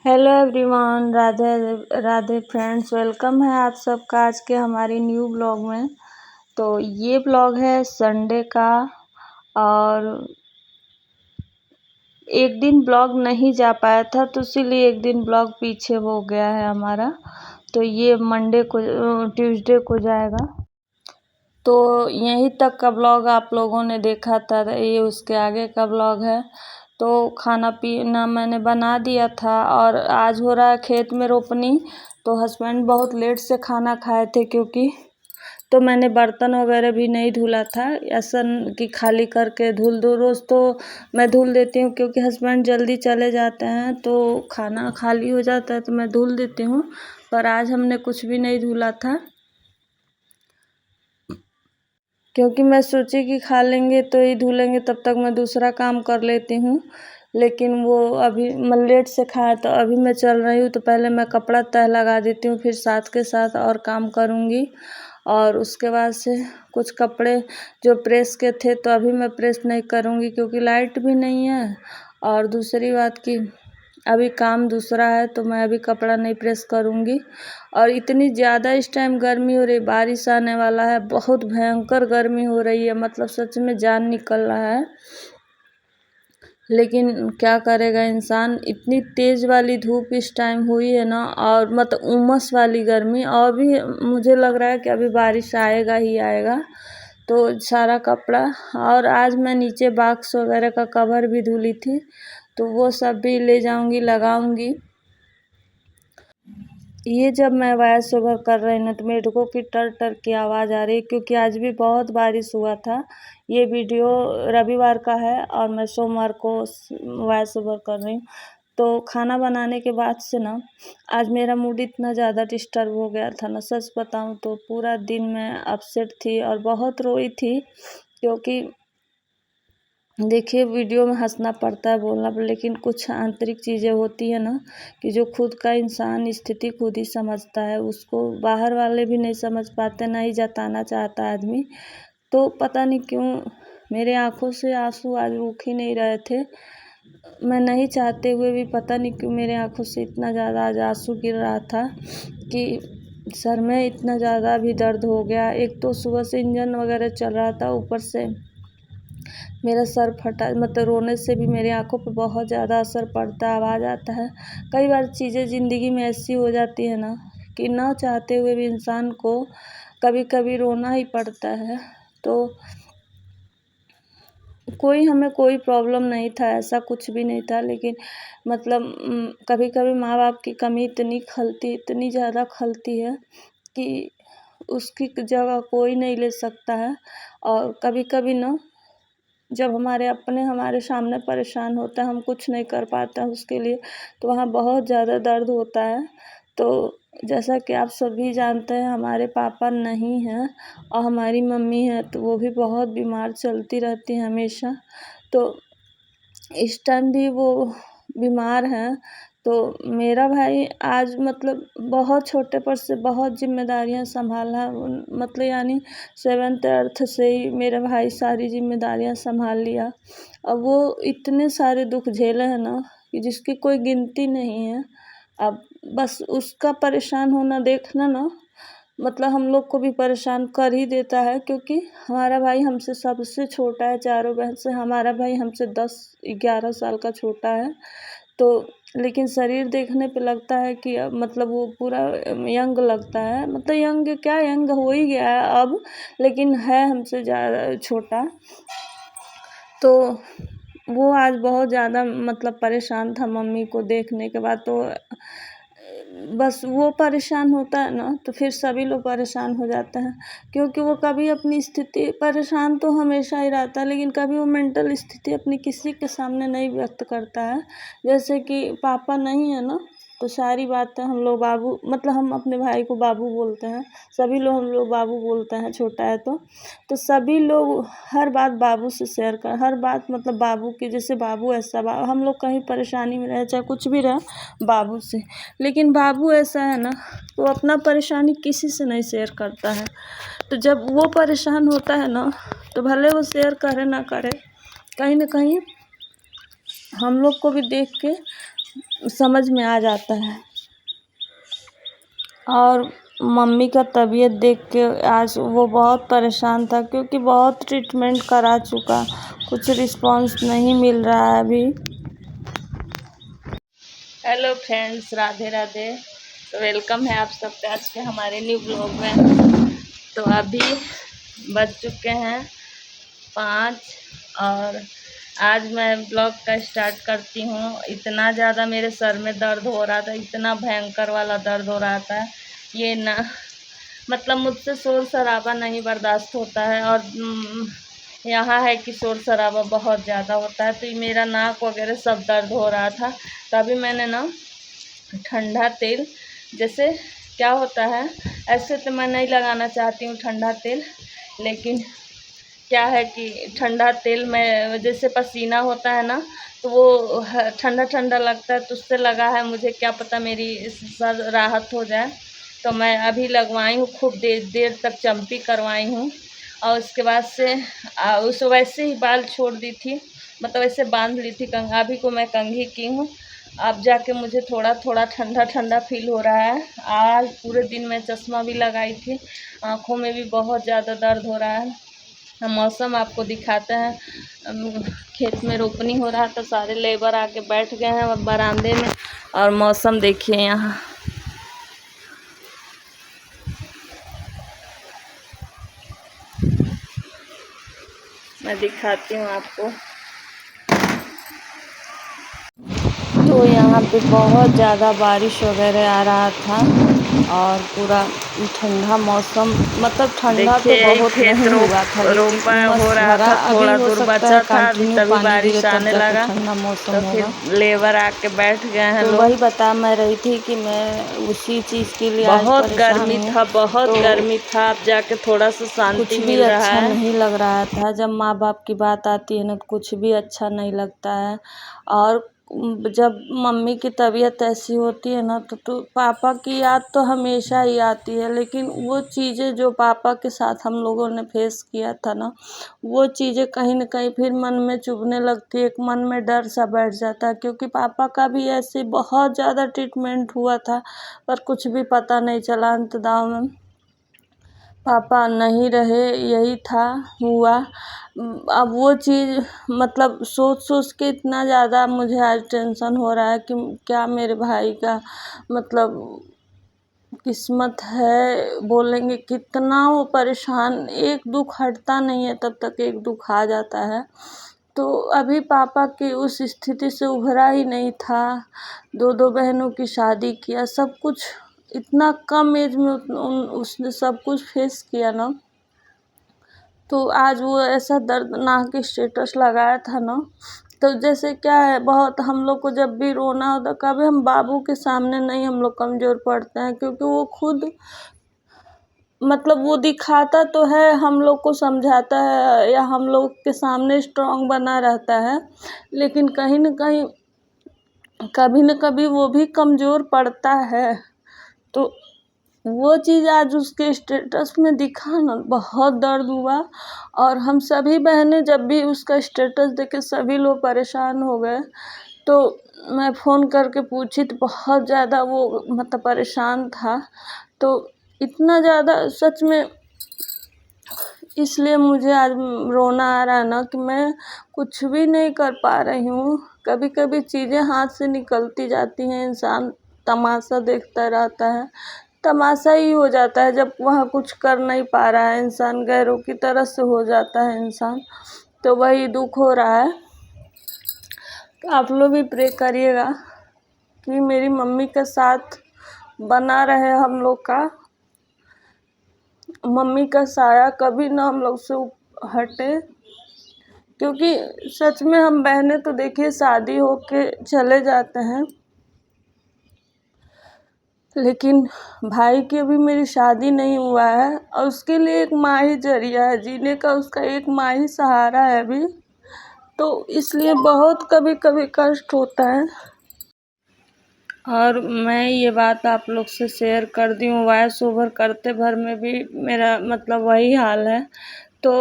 Hello everyone, Radhe Radhe friends. Welcome है आप सबका आज के हमारी न्यू ब्लॉग में। तो ये ब्लॉग है संडे का, और एक दिन ब्लॉग नहीं जा पाया था तो इसीलिए एक दिन ब्लॉग पीछे हो गया है हमारा। तो ये मंडे को ट्यूसडे को जाएगा। तो यहीं तक का ब्लॉग आप लोगों ने देखा था, ये उसके आगे का ब्लॉग है। तो खाना पीना मैंने बना दिया था और आज हो रहा है खेत में रोपनी। तो हस्बैंड बहुत लेट से खाना खाए थे क्योंकि तो मैंने बर्तन वगैरह भी नहीं धुला था, ऐसा कि खाली करके धुल दो। रोज़ तो मैं धुल देती हूँ क्योंकि हस्बैंड जल्दी चले जाते हैं तो खाना खाली हो जाता है तो मैं धुल देती हूँ। पर आज हमने कुछ भी नहीं धुला था क्योंकि मैं सोची कि खा लेंगे तो ही धुलेंगे, तब तक मैं दूसरा काम कर लेती हूँ। लेकिन वो अभी मैं लेट से खाया तो अभी मैं चल रही हूँ तो पहले मैं कपड़ा तह लगा देती हूँ, फिर साथ के साथ और काम करूँगी। और उसके बाद से कुछ कपड़े जो प्रेस के थे तो अभी मैं प्रेस नहीं करूँगी क्योंकि लाइट भी नहीं है। और दूसरी बात कि अभी काम दूसरा है तो मैं अभी कपड़ा नहीं प्रेस करूँगी। और इतनी ज़्यादा इस टाइम गर्मी हो रही, बारिश आने वाला है, बहुत भयंकर गर्मी हो रही है, मतलब सच में जान निकल रहा है। लेकिन क्या करेगा इंसान, इतनी तेज़ वाली धूप इस टाइम हुई है ना, और मतलब उमस वाली गर्मी। और भी मुझे लग रहा है कि अभी बारिश आएगा ही आएगा। तो सारा कपड़ा, और आज मैं नीचे बॉक्स वगैरह का कवर भी धुली थी तो वो सब भी ले जाऊंगी, लगाऊंगी। ये जब मैं वॉइस ओवर कर रही ना तो मेरे को की टर टर की आवाज़ आ रही है क्योंकि आज भी बहुत बारिश हुआ था। ये वीडियो रविवार का है और मैं सोमवार को वॉइस ओवर कर रही हूँ। तो खाना बनाने के बाद से ना आज मेरा मूड इतना ज़्यादा डिस्टर्ब हो गया था ना, सच बताऊँ तो पूरा दिन मैं अपसेट थी और बहुत रोई थी। क्योंकि देखिए वीडियो में हंसना पड़ता है, बोलना पड़ता, लेकिन कुछ आंतरिक चीज़ें होती है ना कि जो खुद का इंसान स्थिति खुद ही समझता है, उसको बाहर वाले भी नहीं समझ पाते, ना ही जताना चाहता आदमी। तो पता नहीं क्यों मेरे आँखों से आंसू आज रुक ही नहीं रहे थे। मैं नहीं चाहते हुए भी पता नहीं क्यों मेरे आँखों से इतना ज़्यादा आज आंसू गिर रहा था कि सर में इतना ज़्यादा भी दर्द हो गया। एक तो सुबह से इंजन वगैरह चल रहा था, ऊपर से मेरा सर फटा, मतलब रोने से भी मेरी आँखों पे बहुत ज़्यादा असर पड़ता है, आवाज़ आता है। कई बार चीज़ें ज़िंदगी में ऐसी हो जाती है ना कि ना चाहते हुए भी इंसान को कभी कभी रोना ही पड़ता है। तो हमें कोई प्रॉब्लम नहीं था, ऐसा कुछ भी नहीं था, लेकिन मतलब कभी कभी माँ बाप की कमी इतनी ज़्यादा खलती है कि उसकी जगह कोई नहीं ले सकता है। और कभी कभी ना जब हमारे अपने हमारे सामने परेशान होता है, हम कुछ नहीं कर पाते हैं उसके लिए, तो वहाँ बहुत ज़्यादा दर्द होता है। तो जैसा कि आप सभी जानते हैं हमारे पापा नहीं हैं और हमारी मम्मी है, तो वो भी बहुत बीमार चलती रहती है हमेशा। तो इस टाइम भी वो बीमार हैं। तो मेरा भाई आज मतलब बहुत छोटे पर से बहुत जिम्मेदारियां संभाला, मतलब यानी 7th 8th से ही मेरा भाई सारी जिम्मेदारियां संभाल लिया। अब वो इतने सारे दुख झेले हैं ना कि जिसकी कोई गिनती नहीं है। अब बस उसका परेशान होना देखना ना, मतलब हम लोग को भी परेशान कर ही देता है, क्योंकि हमारा भाई हमसे सबसे छोटा है, चारों बहन से हमारा भाई हमसे 10-11 साल का छोटा है। तो लेकिन शरीर देखने पे लगता है कि मतलब वो पूरा यंग लगता है, मतलब यंग क्या, यंग हो ही गया है अब, लेकिन है हमसे ज़्यादा छोटा। तो वो आज बहुत ज़्यादा मतलब परेशान था मम्मी को देखने के बाद। तो बस वो परेशान होता है ना तो फिर सभी लोग परेशान हो जाते हैं, क्योंकि वो कभी अपनी स्थिति, परेशान तो हमेशा ही रहता है लेकिन कभी वो मेंटल स्थिति अपनी किसी के सामने नहीं व्यक्त करता है। जैसे कि पापा नहीं है ना तो सारी बातें हम लोग बाबू, मतलब हम अपने भाई को बाबू बोलते हैं, सभी लोग हम लोग बाबू बोलते हैं, छोटा है तो सभी लोग हर बात बाबू से शेयर कर, हर बात मतलब बाबू की, जैसे बाबू ऐसा हम लोग कहीं परेशानी में रहे चाहे कुछ भी रहे बाबू से। लेकिन बाबू ऐसा है ना, वो अपना परेशानी किसी से नहीं शेयर करता है। तो जब वो परेशान होता है ना तो भले वो शेयर करे ना करे, कहीं ना कहीं हम लोग को भी देख के समझ में आ जाता है। और मम्मी का तबीयत देख के आज वो बहुत परेशान था, क्योंकि बहुत ट्रीटमेंट करा चुका, कुछ रिस्पांस नहीं मिल रहा है अभी। Hello friends, Radhe Radhe. तो वेलकम है आप सबका आज के हमारे न्यू ब्लॉग में। तो अभी बज चुके हैं 5 और आज मैं ब्लॉग का स्टार्ट करती हूँ। इतना ज़्यादा मेरे सर में दर्द हो रहा था, इतना भयंकर वाला दर्द हो रहा था, ये ना मतलब मुझसे शोर शराबा नहीं बर्दाश्त होता है। और यहाँ है कि शोर शराबा बहुत ज़्यादा होता है, तो मेरा नाक वगैरह सब दर्द हो रहा था। तभी मैंने ना ठंडा तेल, जैसे क्या होता है, ऐसे तो मैं नहीं लगाना चाहती हूँ ठंडा तेल, लेकिन क्या है कि ठंडा तेल में जैसे पसीना होता है ना, तो वो ठंडा ठंडा लगता है, तो उससे लगा है, मुझे क्या पता मेरी सर राहत हो जाए। तो मैं अभी लगवाई हूँ, खूब देर देर तक चम्पी करवाई हूँ। और उसके बाद से उस वैसे ही बाल छोड़ दी थी, मतलब ऐसे बांध ली थी। अभी को मैं कंघी की हूँ, अब जाके मुझे थोड़ा थोड़ा ठंडा ठंडा फील हो रहा है। आज पूरे दिन मैं चश्मा भी लगाई थी, आँखों में भी बहुत ज़्यादा दर्द हो रहा है। हम मौसम आपको दिखाते हैं। खेत में रोपनी हो रहा था, सारे लेबर आके बैठ गए हैं बरामदे में। और मौसम देखिए यहाँ, मैं दिखाती हूँ आपको। तो यहाँ पे बहुत ज़्यादा बारिश वगैरह आ रहा था और पूरा ठंडा मौसम, मतलब ठंडा तो बहुत नहीं हुआ था, लेकिन उमस हो रहा भरा। था, अभी थोड़ा हो दूर सकता है बचा था, अभी कंटिन्यू तभी पानी गिरे बारिश तब आने जाके लगा, ठंडा मौसम तो होगा। फिर लेबर आके बैठ गए हैं तो लोग। वही बता मैं रही थी कि मैं उसी चीज़ के लिए आज बहुत परेशान गर्मी हूँ। था, बहुत तो गर्मी था, अब जाके थोड़ा सा कुछ शांति भी मिल रहा अच्छा है। नहीं लग रहा था। जब माँ बाप की बात आती है ना, तो कुछ भी अच्छा नहीं लगता है। और जब मम्मी की तबीयत ऐसी होती है ना, तो पापा की याद तो हमेशा ही आती है, लेकिन वो चीज़ें जो पापा के साथ हम लोगों ने फेस किया था ना, वो चीज़ें कहीं न कहीं फिर मन में चुभने लगती है। एक मन में डर सा बैठ जाता है, क्योंकि पापा का भी ऐसे बहुत ज़्यादा ट्रीटमेंट हुआ था, पर कुछ भी पता नहीं चला। अंतदाव में पापा नहीं रहे, यही था हुआ। अब वो चीज़ मतलब सोच सोच के इतना ज़्यादा मुझे आज टेंशन हो रहा है कि क्या मेरे भाई का मतलब किस्मत है, बोलेंगे कितना वो परेशान। एक दुख हटता नहीं है तब तक एक दुख आ जाता है। तो अभी पापा की उस स्थिति से उभरा ही नहीं था। 2 बहनों की शादी किया, सब कुछ इतना कम एज में उसने सब कुछ फेस किया ना। तो आज वो ऐसा दर्दनाक स्टेटस लगाया था ना, तो जैसे क्या है, बहुत हम लोग को जब भी रोना होता, कभी हम बाबू के सामने नहीं हम लोग कमज़ोर पड़ते हैं, क्योंकि वो खुद मतलब वो दिखाता तो है, हम लोग को समझाता है या हम लोग के सामने स्ट्रॉन्ग बना रहता है, लेकिन कहीं न कहीं कभी न कभी वो भी कमज़ोर पड़ता है। तो वो चीज़ आज उसके स्टेटस में दिखा ना, बहुत दर्द हुआ। और हम सभी बहनें जब भी उसका स्टेटस देखे, सभी लोग परेशान हो गए। तो मैं फ़ोन करके पूछी तो बहुत ज़्यादा वो मतलब परेशान था। तो इतना ज़्यादा सच में, इसलिए मुझे आज रोना आ रहा है ना कि मैं कुछ भी नहीं कर पा रही हूँ। कभी कभी चीज़ें हाथ से निकलती जाती हैं, इंसान तमाशा देखता रहता है, तमाशा ही हो जाता है। जब वहाँ कुछ कर नहीं पा रहा है इंसान, गैरों की तरह से हो जाता है इंसान। तो वही दुख हो रहा है। तो आप लोग भी प्रे करिएगा कि मेरी मम्मी का साथ बना रहे हम लोग का, मम्मी का साया कभी ना हम लोग से हटे। क्योंकि सच में हम बहनें तो देखिए शादी हो के चले जाते हैं, लेकिन भाई की अभी मेरी शादी नहीं हुआ है, और उसके लिए एक माँ ही जरिया है जीने का, उसका एक माँ ही सहारा है अभी। तो इसलिए बहुत कभी कभी कष्ट होता है। और मैं ये बात आप लोग से शेयर कर दी हूँ, वॉइस ओवर करते भर में भी मेरा मतलब वही हाल है। तो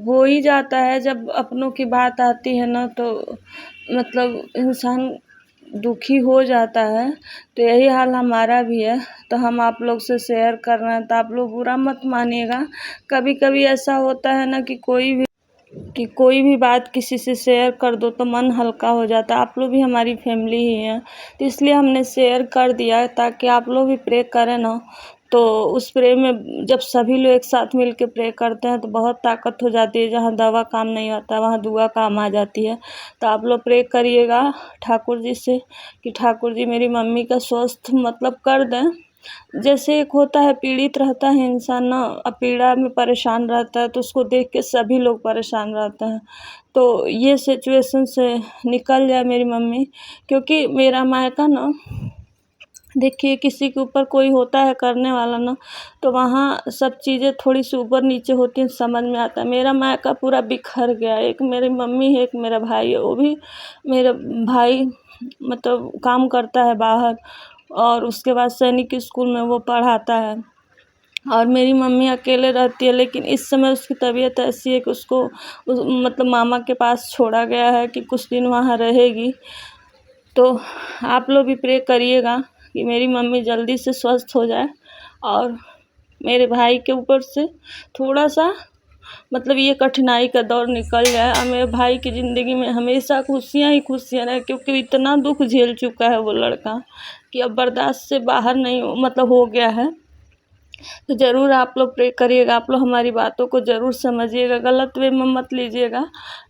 हो ही जाता है, जब अपनों की बात आती है ना, तो मतलब इंसान दुखी हो जाता है। तो यही हाल हमारा भी है, तो हम आप लोग से शेयर कर रहे हैं, तो आप लोग बुरा मत मानिएगा। कभी कभी ऐसा होता है ना कि कोई भी बात किसी से शेयर कर दो तो मन हल्का हो जाता है। आप लोग भी हमारी फैमिली ही है, तो इसलिए हमने शेयर कर दिया ताकि आप लोग भी प्रे करें ना। तो उस प्रे में जब सभी लोग एक साथ मिल के प्रे करते हैं तो बहुत ताकत हो जाती है। जहाँ दवा काम नहीं आता वहाँ दुआ काम आ जाती है। तो आप लोग प्रे करिएगा ठाकुर जी से कि ठाकुर जी मेरी मम्मी का स्वस्थ मतलब कर दें। जैसे एक होता है पीड़ित रहता है इंसान ना, पीड़ा में परेशान रहता है, तो उसको देख के सभी लोग परेशान रहते हैं। तो ये सिचुएशन से निकल जाए मेरी मम्मी, क्योंकि मेरा मायका ना, देखिए किसी के ऊपर कोई होता है करने वाला ना, तो वहाँ सब चीज़ें थोड़ी सी ऊपर नीचे होती हैं, समझ में आता है। मेरा मायका पूरा बिखर गया। एक मेरी मम्मी है, एक मेरा भाई है। वो भी मेरा भाई मतलब काम करता है बाहर, और उसके बाद सैनिक स्कूल में वो पढ़ाता है, और मेरी मम्मी अकेले रहती है। लेकिन इस समय उसकी तबीयत ऐसी है कि उसको मतलब मामा के पास छोड़ा गया है कि कुछ दिन वहाँ रहेगी। तो आप लोग भी प्रे करिएगा कि मेरी मम्मी जल्दी से स्वस्थ हो जाए, और मेरे भाई के ऊपर से थोड़ा सा मतलब ये कठिनाई का दौर निकल जाए, और मेरे भाई की ज़िंदगी में हमेशा खुशियाँ ही खुशियाँ रहे। क्योंकि इतना दुख झेल चुका है वो लड़का कि अब बर्दाश्त से बाहर नहीं मतलब हो गया है। तो ज़रूर आप लोग प्रे करिएगा, आप लोग हमारी बातों को ज़रूर समझिएगा, गलत वे में मत लीजिएगा।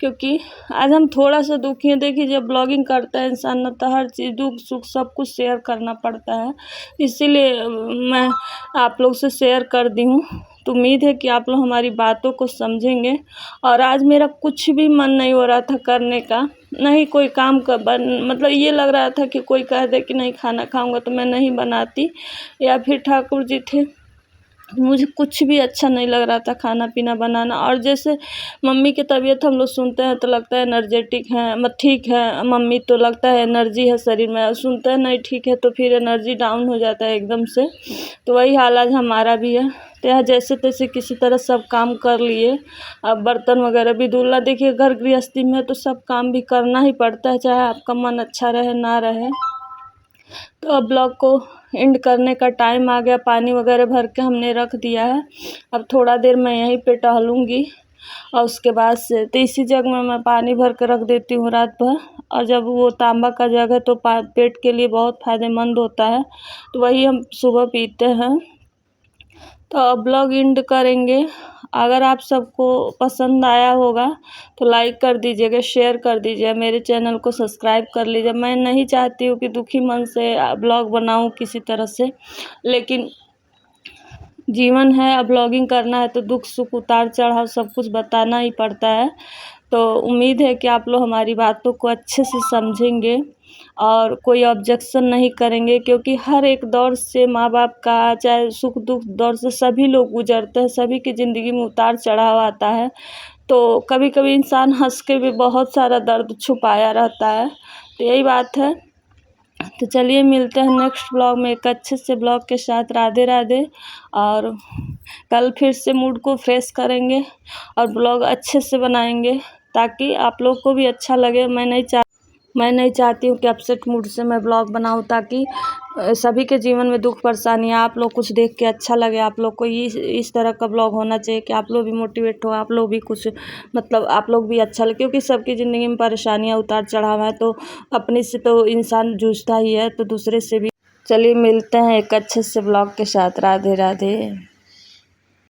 क्योंकि आज हम थोड़ा सा दुखी हैं। देखिए जब ब्लॉगिंग करता है इंसान ना, तो हर चीज़ दुख सुख सब कुछ शेयर करना पड़ता है। इसीलिए मैं आप लोग से शेयर कर दी हूँ। तो उम्मीद है कि आप लोग हमारी बातों को समझेंगे। और आज मेरा कुछ भी मन नहीं हो रहा था करने का, नहीं कोई काम का मतलब ये लग रहा था कि कोई कह दे कि नहीं खाना खाऊंगा तो मैं नहीं बनाती, या फिर ठाकुर जी थे, मुझे कुछ भी अच्छा नहीं लग रहा था खाना पीना बनाना। और जैसे मम्मी की तबीयत हम लोग सुनते हैं तो लगता है एनर्जेटिक है, ठीक है मम्मी, तो लगता है एनर्जी है शरीर में। सुनते हैं नहीं ठीक है तो फिर एनर्जी डाउन हो जाता है एकदम से। तो वही हाल आज हमारा भी है। तो यहाँ जैसे तैसे किसी तरह सब काम कर लिए। अब बर्तन वगैरह भी धुलना, देखिए घर गृहस्थी में तो सब काम भी करना ही पड़ता है, चाहे आपका मन अच्छा रहे ना रहे। तो अब ब्लॉग को एंड करने का टाइम आ गया। पानी वगैरह भर के हमने रख दिया है। अब थोड़ा देर मैं यहीं पे टहलूँगी, और उसके बाद से तो इसी जग में मैं पानी भर के रख देती हूँ रात भर। और जब वो तांबा का जग है तो पेट के लिए बहुत फ़ायदेमंद होता है, तो वही हम सुबह पीते हैं। तो अब ब्लॉग एंड करेंगे। अगर आप सबको पसंद आया होगा तो लाइक कर दीजिएगा, शेयर कर दीजिए, मेरे चैनल को सब्सक्राइब कर लीजिए। मैं नहीं चाहती हूँ कि दुखी मन से ब्लॉग बनाऊँ किसी तरह से, लेकिन जीवन है, अब ब्लॉगिंग करना है तो दुख सुख उतार चढ़ाव सब कुछ बताना ही पड़ता है। तो उम्मीद है कि आप लोग हमारी बातों को अच्छे से समझेंगे और कोई ऑब्जेक्शन नहीं करेंगे। क्योंकि हर एक दौर से माँ बाप का, चाहे सुख दुख दौर से सभी लोग गुजरते हैं, सभी की ज़िंदगी में उतार चढ़ाव आता है। तो कभी कभी इंसान हंस के भी बहुत सारा दर्द छुपाया रहता है। तो यही बात है। तो चलिए मिलते हैं नेक्स्ट ब्लॉग में एक अच्छे से ब्लॉग के साथ। राधे राधे। और कल फिर से मूड को फ्रेश करेंगे और ब्लॉग अच्छे से बनाएंगे ताकि आप लोग को भी अच्छा लगे। मैं नहीं चाहती हूँ कि अपसेट मूड से मैं ब्लॉग बनाऊँ, ताकि सभी के जीवन में दुख परेशानी आप लोग कुछ देख के अच्छा लगे। आप लोग को इस तरह का ब्लॉग होना चाहिए कि आप लोग भी मोटिवेट हो, आप लोग भी कुछ मतलब आप लोग भी अच्छा लगे। क्योंकि सबकी ज़िंदगी में परेशानियाँ उतार चढ़ाव है, तो अपने से तो इंसान जूझता ही है, तो दूसरे से भी। चलिए मिलते हैं एक अच्छे से ब्लॉग के साथ। राधे राधे।